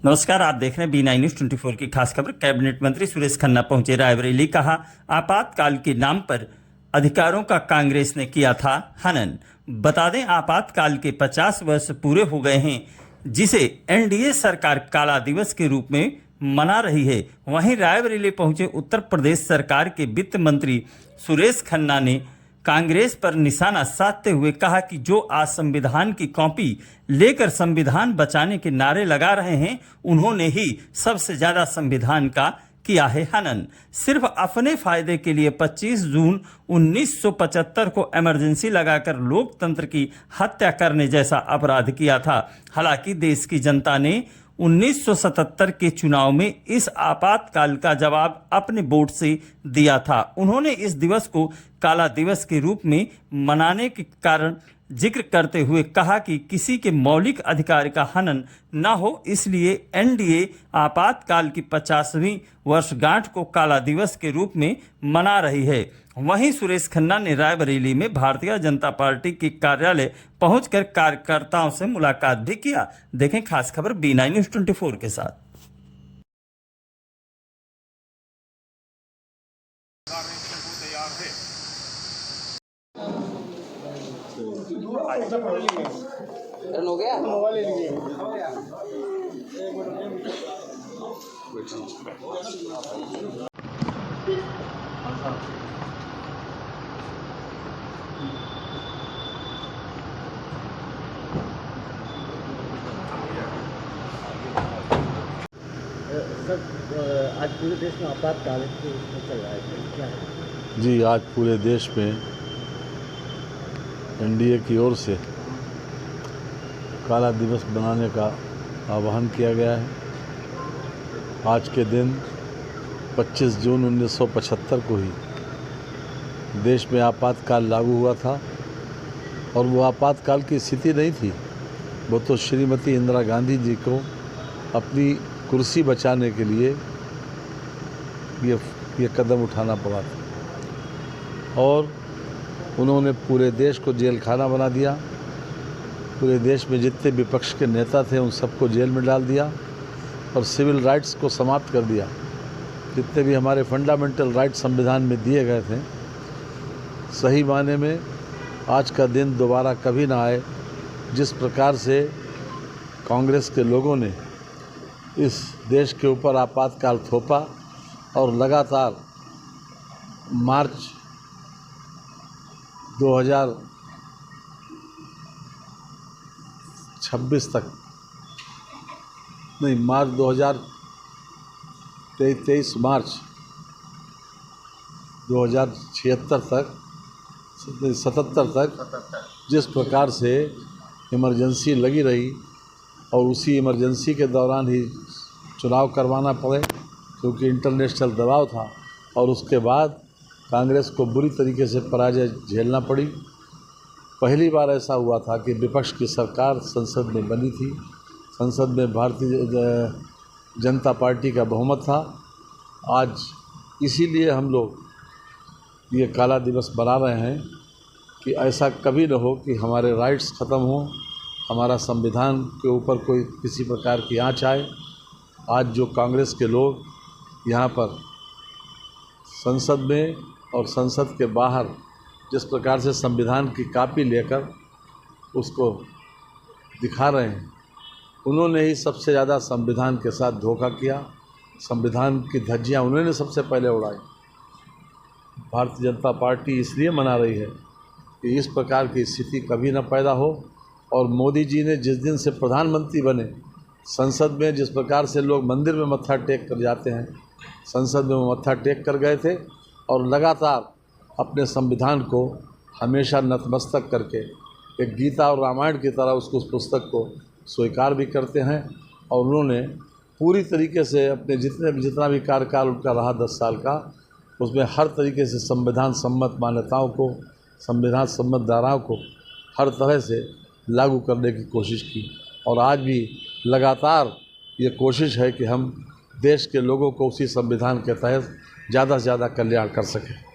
नमस्कार, आप देख रहे हैं B9 न्यूज़ 24 की खास खबर। कैबिनेट मंत्री सुरेश खन्ना पहुंचे रायबरेली। कहा, आपातकाल के नाम पर अधिकारों का कांग्रेस ने किया था हनन। बता दें, आपातकाल के 50 वर्ष पूरे हो गए हैं, जिसे एनडीए सरकार काला दिवस के रूप में मना रही है। वहीं रायबरेली पहुंचे उत्तर प्रदेश सरकार के वित्त मंत्री सुरेश खन्ना ने कांग्रेस पर निशाना साधते हुए कहा कि जो आज संविधान की कॉपी लेकर संविधान बचाने के नारे लगा रहे हैं, उन्होंने ही सबसे ज्यादा संविधान का किया है हनन। सिर्फ अपने फायदे के लिए 25 जून 1975 को इमरजेंसी लगाकर लोकतंत्र की हत्या करने जैसा अपराध किया था। हालांकि देश की जनता ने 1977 के चुनाव में इस आपातकाल का जवाब अपने वोट से दिया था। उन्होंने इस दिवस को काला दिवस के रूप में मनाने के कारण जिक्र करते हुए कहा कि किसी के मौलिक अधिकार का हनन न हो, इसलिए एनडीए आपातकाल की 50वीं वर्षगांठ को काला दिवस के रूप में मना रही है। वहीं सुरेश खन्ना ने रायबरेली में भारतीय जनता पार्टी के कार्यालय पहुंचकर कार्यकर्ताओं से मुलाकात भी किया। देखें खास खबर B9 न्यूज़ 24 के साथ। हो गया सर, आज पूरे देश में आपातकाल चल रहा है, क्या है? जी, आज पूरे देश में एनडीए की ओर से काला दिवस मनाने का आह्वान किया गया है। आज के दिन 25 जून 1975 को ही देश में आपातकाल लागू हुआ था और वो आपातकाल की स्थिति नहीं थी, वो तो श्रीमती इंदिरा गांधी जी को अपनी कुर्सी बचाने के लिए ये कदम उठाना पड़ा था और उन्होंने पूरे देश को जेल खाना बना दिया। पूरे देश में जितने विपक्ष के नेता थे उन सबको जेल में डाल दिया और सिविल राइट्स को समाप्त कर दिया। जितने भी हमारे फंडामेंटल राइट्स संविधान में दिए गए थे, सही मायने में आज का दिन दोबारा कभी ना आए। जिस प्रकार से कांग्रेस के लोगों ने इस देश के ऊपर आपातकाल थोपा और लगातार मार्च 2026 तक नहीं, मार्च 2023 मार्च 2076 तक 77 तक जिस प्रकार से इमरजेंसी लगी रही और उसी इमरजेंसी के दौरान ही चुनाव करवाना पड़े क्योंकि इंटरनेशनल दबाव था और उसके बाद कांग्रेस को बुरी तरीके से पराजय झेलना पड़ी। पहली बार ऐसा हुआ था कि विपक्ष की सरकार संसद में बनी थी। संसद में भारतीय जनता पार्टी का बहुमत था। आज इसीलिए हम लोग ये काला दिवस मना रहे हैं कि ऐसा कभी न हो कि हमारे राइट्स ख़त्म हों, हमारा संविधान के ऊपर कोई किसी प्रकार की आँच आए। आज जो कांग्रेस के लोग यहाँ पर संसद में और संसद के बाहर जिस प्रकार से संविधान की कॉपी लेकर उसको दिखा रहे हैं, उन्होंने ही सबसे ज़्यादा संविधान के साथ धोखा किया। संविधान की धज्जियाँ उन्होंने सबसे पहले उड़ाई। भारतीय जनता पार्टी इसलिए मना रही है कि इस प्रकार की स्थिति कभी न पैदा हो और मोदी जी ने जिस दिन से प्रधानमंत्री बने, संसद में जिस प्रकार से लोग मंदिर में मत्था टेक कर जाते हैं, संसद में मत्था टेक कर गए थे और लगातार अपने संविधान को हमेशा नतमस्तक करके एक गीता और रामायण की तरह उस पुस्तक को स्वीकार भी करते हैं। और उन्होंने पूरी तरीके से अपने जितना भी कार्यकाल उनका रहा 10 साल का, उसमें हर तरीके से संविधान सम्मत मान्यताओं को, संविधान सम्मत धाराओं को हर तरह से लागू करने की कोशिश की और आज भी लगातार ये कोशिश है कि हम देश के लोगों को उसी संविधान के तहत ज़्यादा से ज़्यादा कल्याण कर सकें।